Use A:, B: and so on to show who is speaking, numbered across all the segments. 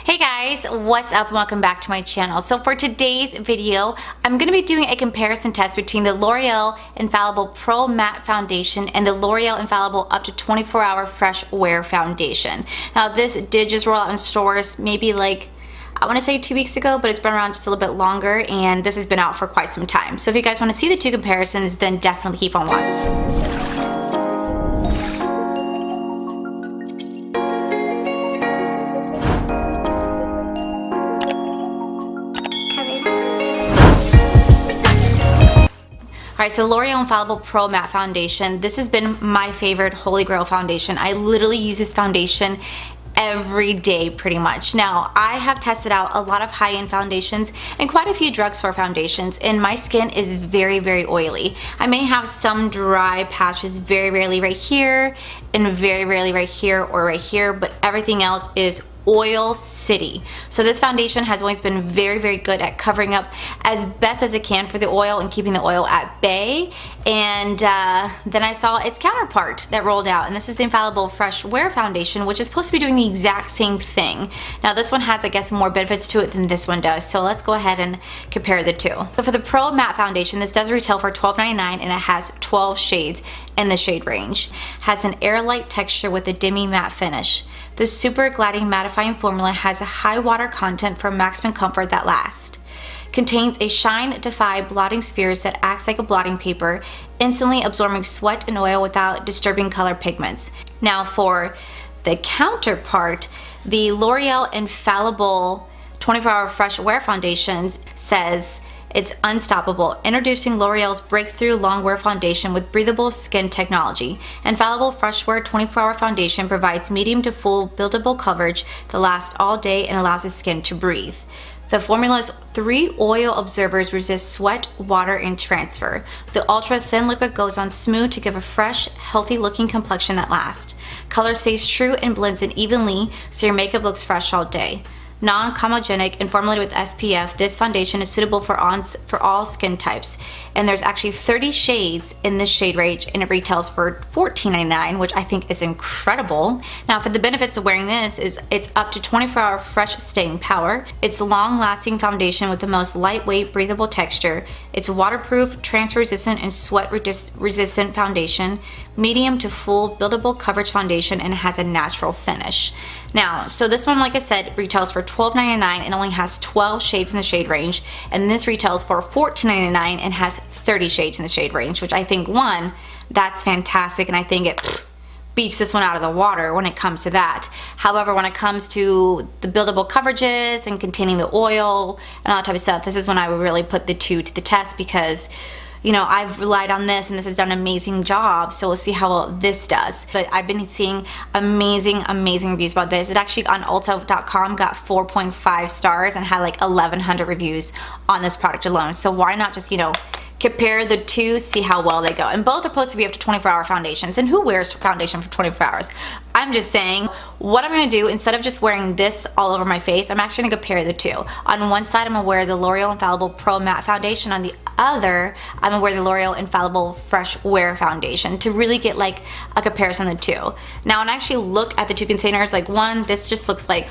A: Hey guys, what's up and welcome back to my channel. So for today's video, I'm going to be doing a comparison test between the L'Oreal Infallible Pro Matte Foundation and the L'Oreal Infallible Up to 24 Hour Fresh Wear Foundation. Now this did just roll out in stores maybe like, I want to say 2 weeks ago, but it's been around just a little bit longer and this has been out for quite some time. So if you guys want to see the two comparisons, then definitely keep on watching. Alright, so L'Oreal Infallible Pro Matte Foundation. This has been my favorite holy grail foundation. I literally use this foundation every day pretty much. Now, I have tested out a lot of high-end foundations and quite a few drugstore foundations, and my skin is very, very oily. I may have some dry patches very rarely right here and very rarely right here or right here, but everything else is oil city. So this foundation has always been very, very good at covering up as best as it can for the oil and keeping the oil at bay. And then I saw its counterpart that rolled out, and this is the Infallible Fresh Wear Foundation, which is supposed to be doing the exact same thing. Now this one has, I guess, more benefits to it than this one does. So let's go ahead and compare the two. So for the Pro Matte Foundation, this does retail for $12.99 and it has 12 shades in the shade range. Has an air-light texture with a demi matte finish. The super gliding mattifying formula has a high water content for maximum comfort that lasts. Contains a shine defy blotting spheres that acts like a blotting paper, instantly absorbing sweat and oil without disturbing color pigments. Now for the counterpart, the L'Oreal Infallible 24-Hour Fresh Wear Foundation says it's unstoppable, introducing L'Oreal's breakthrough long wear foundation with breathable skin technology. Infallible Fresh Wear 24-Hour Foundation provides medium to full buildable coverage that lasts all day and allows the skin to breathe. The formula's 3 oil absorbers resist sweat, water, and transfer. The ultra thin liquid goes on smooth to give a fresh, healthy looking complexion that lasts. Color stays true and blends in evenly so your makeup looks fresh all day. Non-comedogenic and formulated with SPF, this foundation is suitable for all skin types. And there's actually 30 shades in this shade range and it retails for $14.99, which I think is incredible. Now for the benefits of wearing this is it's up to 24-hour fresh staying power. It's a long-lasting foundation with the most lightweight, breathable texture. It's waterproof, transfer resistant, and sweat resistant foundation. Medium to full buildable coverage foundation, and it has a natural finish. Now, so this one, like I said, retails for $12.99 and only has 12 shades in the shade range, and this retails for $14.99 and has 30 shades in the shade range, which I think, one, that's fantastic, and I think it beats this one out of the water when it comes to that. However, when it comes to the buildable coverages and containing the oil and all that type of stuff, this is when I would really put the two to the test because, you know, I've relied on this and this has done an amazing job, so we'll see how well this does. But I've been seeing amazing reviews about this. It actually on Ulta.com got 4.5 stars and had like 1,100 reviews on this product alone. So why not just, you know, compare the two, see how well they go. And both are supposed to be up to 24-hour foundations, and who wears foundation for 24 hours? I'm just saying, what I'm gonna do, instead of just wearing this all over my face, I'm actually gonna compare the two. On one side, I'm gonna wear the L'Oreal Infallible Pro Matte Foundation. On the other, I'm gonna wear the L'Oreal Infallible Fresh Wear Foundation to really get like a comparison of the two. Now, when I actually look at the two containers, like one, this just looks like,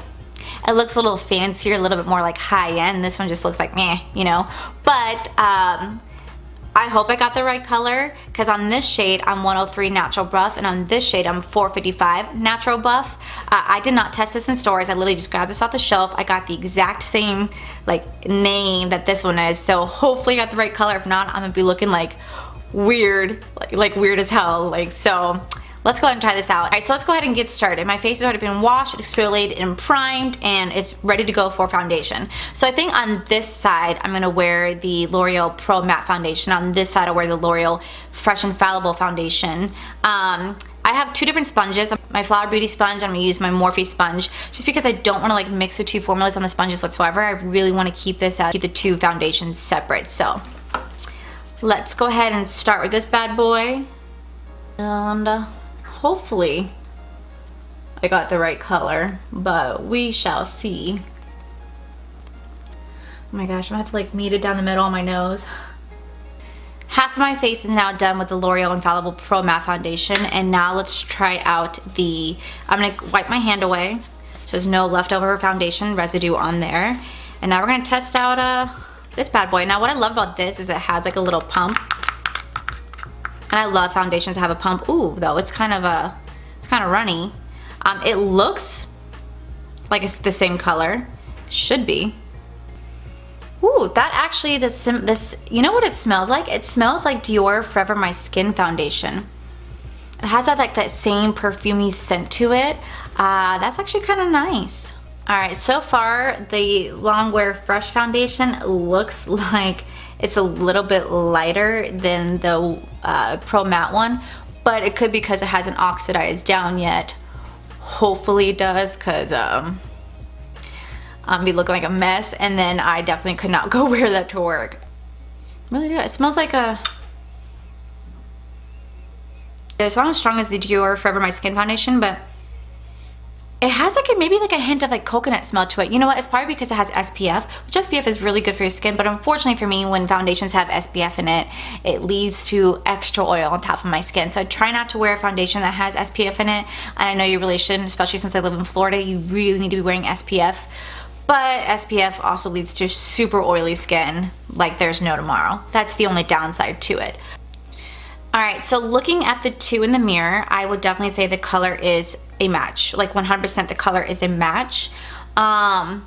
A: it looks a little fancier, a little bit more like high-end. This one just looks like meh, you know? But, I hope I got the right color, because on this shade I'm 103 natural buff and on this shade I'm 455 natural buff. I did not test this in stores. I literally just grabbed this off the shelf. I got the exact same like name that this one is, so hopefully I got the right color. If not, I'm gonna be looking like weird, like weird as hell. Like, so let's go ahead and try this out. Alright, so let's go ahead and get started. My face has already been washed, exfoliated, and primed, and it's ready to go for foundation. So I think on this side, I'm gonna wear the L'Oreal Pro Matte Foundation. On this side, I'll wear the L'Oreal Fresh Infallible Foundation. I have two different sponges. My Flower Beauty sponge, I'm gonna use my Morphe sponge, just because I don't wanna like mix the two formulas on the sponges whatsoever. I really wanna keep this, keep the two foundations separate. So let's go ahead and start with this bad boy. And hopefully I got the right color, but we shall see. Oh my gosh, I'm gonna have to like meet it down the middle on my nose. Half of my face is now done with the L'Oreal Infallible Pro Matte Foundation, and now let's try out the, I'm gonna wipe my hand away So there's no leftover foundation residue on there. And now we're gonna test out this bad boy. Now what I love about this is it has like a little pump. And I love foundations that have a pump. Ooh, though, it's kind of runny. It looks like it's the same color. Should be. Ooh, that actually, this, you know what it smells like? It smells like Dior Forever My Skin foundation. It has that same perfumey scent to it. That's actually kind of nice. All right, so far the Longwear Fresh foundation looks like it's a little bit lighter than the Pro Matte one, but it could be because it hasn't oxidized down yet. Hopefully it does, because be looking like a mess, and then I definitely could not go wear that to work. Really good. It smells like it's not as strong as the Dior Forever My Skin foundation, but it has maybe a hint of coconut smell to it. You know what? It's probably because it has SPF, which SPF is really good for your skin, but unfortunately for me, when foundations have SPF in it, it leads to extra oil on top of my skin. So I try not to wear a foundation that has SPF in it, and I know you really shouldn't, especially since I live in Florida. You really need to be wearing SPF. But SPF also leads to super oily skin like there's no tomorrow. That's the only downside to it. Alright, so looking at the two in the mirror, I would definitely say the color is a match. Like 100% the color is a match. I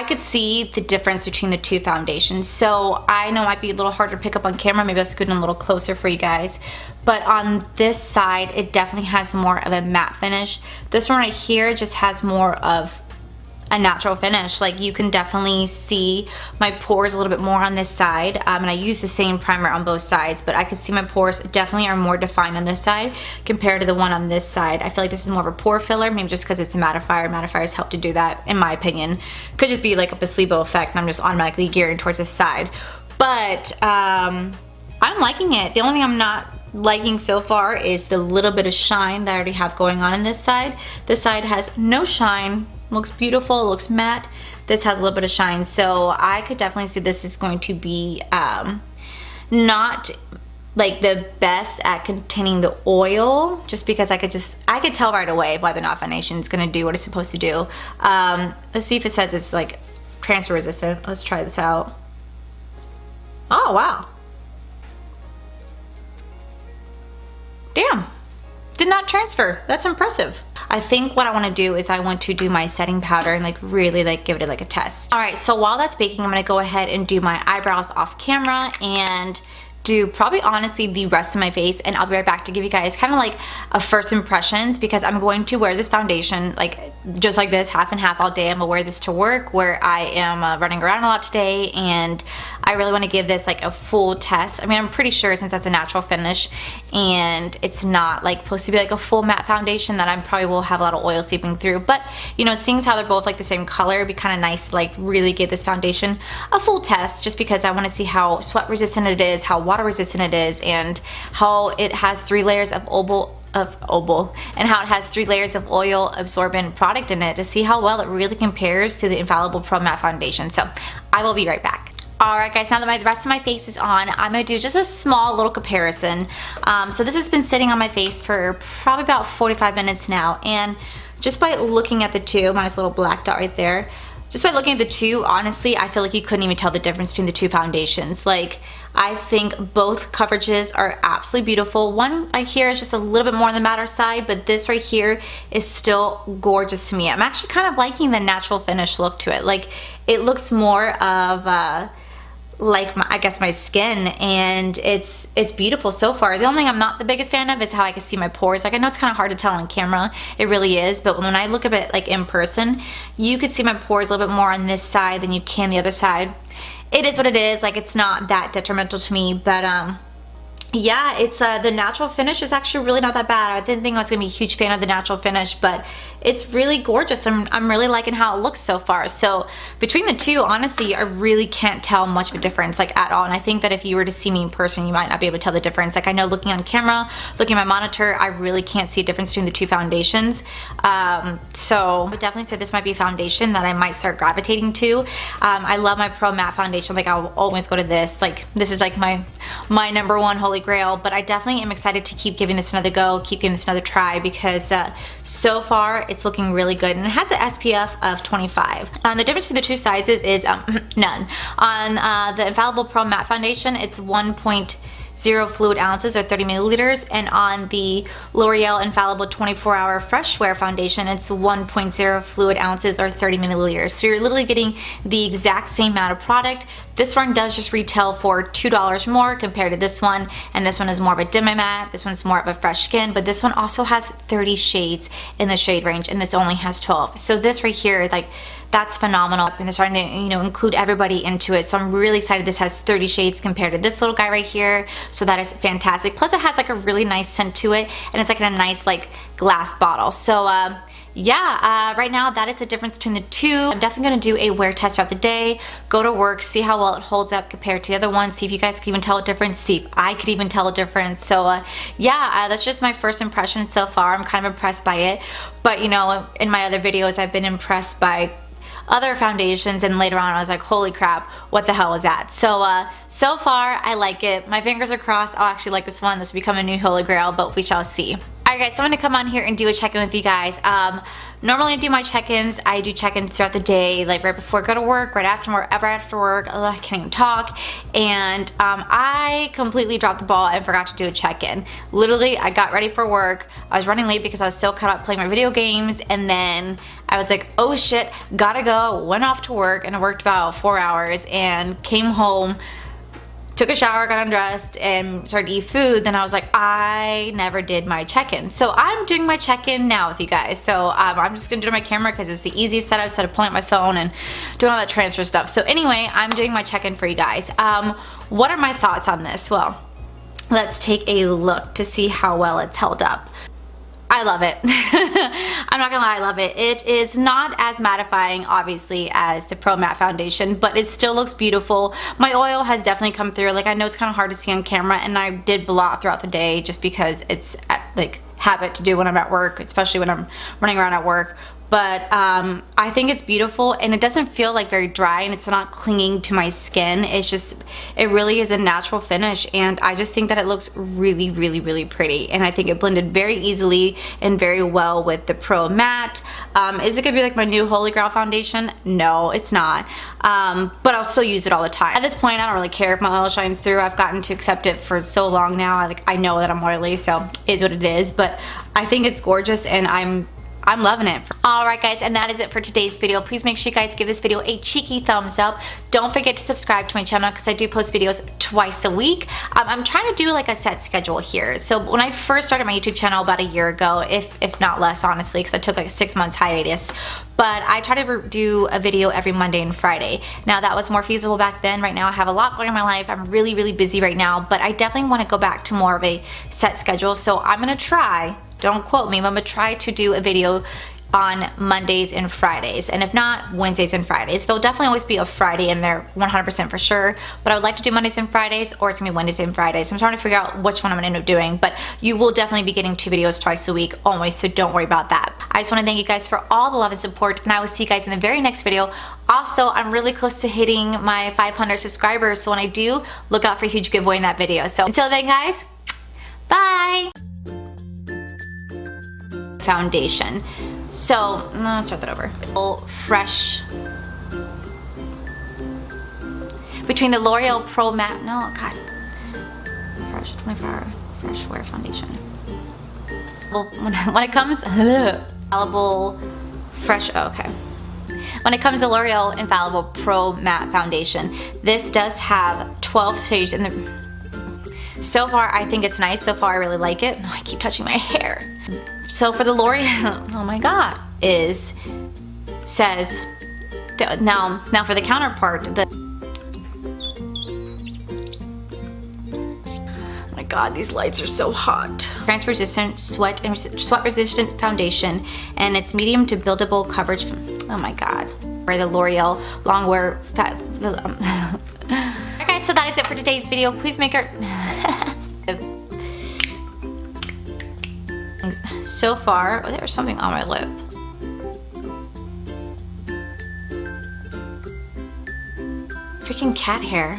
A: could see the difference between the two foundations. So I know it might be a little harder to pick up on camera. Maybe I'll scoot in a little closer for you guys. But on this side, it definitely has more of a matte finish. This one right here just has more of a natural finish. Like you can definitely see my pores a little bit more on this side, and I use the same primer on both sides, but I could see my pores definitely are more defined on this side compared to the one on this side. I feel like this is more of a pore filler, maybe just because it's a mattifier. Mattifiers help to do that, in my opinion. Could just be like a placebo effect and I'm just automatically gearing towards this side. But I'm liking it. The only thing I'm not liking so far is the little bit of shine that I already have going on this side. This side has no shine. Looks beautiful, looks matte. This has a little bit of shine, so I could definitely see this is going to be not like the best at containing the oil, just because I could tell right away whether or not foundation is going to do what it's supposed to do. Let's see if it says it's like transfer resistant. Let's try this out. Oh wow, damn, did not transfer. That's impressive. I think what I want to do is I want to do my setting powder and really give it a test. All right, so while that's baking, I'm going to go ahead and do my eyebrows off camera and do probably honestly the rest of my face, and I'll be right back to give you guys kind of like a first impressions, because I'm going to wear this foundation just like this, half and half all day. I'm gonna wear this to work where I am running around a lot today, and I really want to give this a full test. I mean, I'm pretty sure since that's a natural finish and it's not supposed to be a full matte foundation, that I probably will have a lot of oil seeping through, but you know, seeing how they're both the same color, it'd be kind of nice to really give this foundation a full test, just because I want to see how sweat resistant it is, how water resistant it is, and how it has 3 layers of and how it has 3 layers of oil absorbent product in it, to see how well it really compares to the Infallible Pro Matte foundation. So I will be right back. Alright guys, now that the rest of my face is on, I'm going to do just a small little comparison. So this has been sitting on my face for probably about 45 minutes now, and just by looking at the two, minus a little black dot right there, just by looking at the two, honestly, I feel like you couldn't even tell the difference between the two foundations. I think both coverages are absolutely beautiful. One right here is just a little bit more on the matter side, but this right here is still gorgeous to me. I'm actually kind of liking the natural finish look to it. It looks more of I guess my skin, and it's beautiful so far. The only thing I'm not the biggest fan of is how I can see my pores. I know it's kind of hard to tell on camera, it really is, but when I look at it in person, you could see my pores a little bit more on this side than you can the other side. It is what it is. It's not that detrimental to me, but yeah, it's the natural finish is actually really not that bad. I didn't think I was gonna be a huge fan of the natural finish, but it's really gorgeous. I'm really liking how it looks so far. So between the two, honestly, I really can't tell much of a difference at all. And I think that if you were to see me in person, you might not be able to tell the difference. I know looking on camera, looking at my monitor, I really can't see a difference between the two foundations. So I would definitely say this might be a foundation that I might start gravitating to. I love my Pro Matte foundation. I'll always go to this. This is my number one holy grail, but I definitely am excited to keep giving this another go, keep giving this another try, because so far it's looking really good, and it has an SPF of 25. The difference between the two sizes is none. On the Infallible Pro Matte Foundation, it's 1.0 fluid ounces or 30 milliliters, and on the L'Oreal Infallible 24-Hour Freshwear Foundation, it's 1.0 fluid ounces or 30 milliliters. So you're literally getting the exact same amount of product. This one does just retail for $2 more compared to this one, and this one is more of a demi-matte, this one's more of a fresh skin, but this one also has 30 shades in the shade range, and this only has 12. So this right here, like, that's phenomenal, and they're starting to, you know, include everybody into it. So I'm really excited this has 30 shades compared to this little guy right here. So that is fantastic. Plus it has like a really nice scent to it, and it's like in a nice like glass bottle. So right now that is the difference between the two. I'm definitely gonna do a wear test throughout the day, go to work, see how well it holds up compared to the other one, see if you guys can even tell a difference, see if I could even tell a difference. So that's just my first impression so far. I'm kind of impressed by it, but you know, in my other videos I've been impressed by other foundations, and later on I was like, holy crap, what the hell is that? So far I like it. My fingers are crossed I'll actually like this one. This will become a new holy grail, but we shall see. Alright guys, so I'm going to come on here and do a check-in with you guys. Normally I do my check-ins. I do check-ins throughout the day, like right before I go to work, right after work, ever after work. I can't even talk. And I completely dropped the ball and forgot to do a check-in. Literally, I got ready for work. I was running late because I was so caught up playing my video games, and then I was like, oh shit, gotta go. Went off to work, and I worked about 4 hours and came home, took a shower, got undressed, and started to eat food. Then I was like, I never did my check-in. So I'm doing my check-in now with you guys. So I'm just gonna do it on my camera because it's the easiest setup instead of pulling out my phone and doing all that transfer stuff. So anyway, I'm doing my check-in for you guys. What are my thoughts on this? Well, let's take a look to see how well it's held up. I love it. I'm not gonna lie, I love it. It is not as mattifying, obviously, as the Pro Matte Foundation, but it still looks beautiful. My oil has definitely come through. Like, I know it's kind of hard to see on camera, and I did blot throughout the day just because it's like habit to do when I'm at work, especially when I'm running around at work. But I think it's beautiful, and it doesn't feel like very dry, and it's not clinging to my skin. It's just, it really is a natural finish, and I just think that it looks really, really, really pretty, and I think it blended very easily and very well with the Pro Matte. Is it gonna be like my new Holy Grail foundation? No, it's not, but I'll still use it all the time. At this point, I don't really care if my oil shines through. I've gotten to accept it for so long now. I know that I'm oily, so it is what it is, but I think it's gorgeous, and I'm loving it. Alright guys, and that is it for today's video. Please make sure you guys give this video a cheeky thumbs up. Don't forget to subscribe to my channel because I do post videos twice a week. I'm trying to do like a set schedule here. So when I first started my YouTube channel about a year ago, if not less honestly, because I took like a 6 months hiatus, but I try to do a video every Monday and Friday. Now that was more feasible back then. Right now I have a lot going on in my life. I'm really, really busy right now, but I definitely want to go back to more of a set schedule. So I'm gonna try, don't quote me, but I'm gonna try to do a video on Mondays and Fridays, and if not, Wednesdays and Fridays. There'll definitely always be a Friday in there, 100% for sure, but I would like to do Mondays and Fridays, or it's gonna be Wednesdays and Fridays. I'm trying to figure out which one I'm gonna end up doing, but you will definitely be getting 2 videos twice a week always, so don't worry about that. I just wanna thank you guys for all the love and support, and I will see you guys in the very next video. Also, I'm really close to hitting my 500 subscribers, so when I do, look out for a huge giveaway in that video. So until then guys, bye! Foundation. So, I'll start that over. Fresh. Between the L'Oreal Pro Matte, no, God. Fresh 24-Hour Freshwear Foundation. Well, when it comes, Infallible Fresh, oh, okay. When it comes to L'Oreal Infallible Pro Matte Foundation, this does have 12 shades in the, so far I think it's nice. So far I really like it. Oh, I keep touching my hair. So for the L'Oreal, oh my god, says, now for the counterpart, oh my god, these lights are so hot. Transfer resistant, sweat resistant foundation, and it's medium to buildable coverage. Oh my god. For the L'Oreal Longwear Alright guys, so that is it for today's video. Please make it so far, oh, there's something on my lip. Freaking cat hair.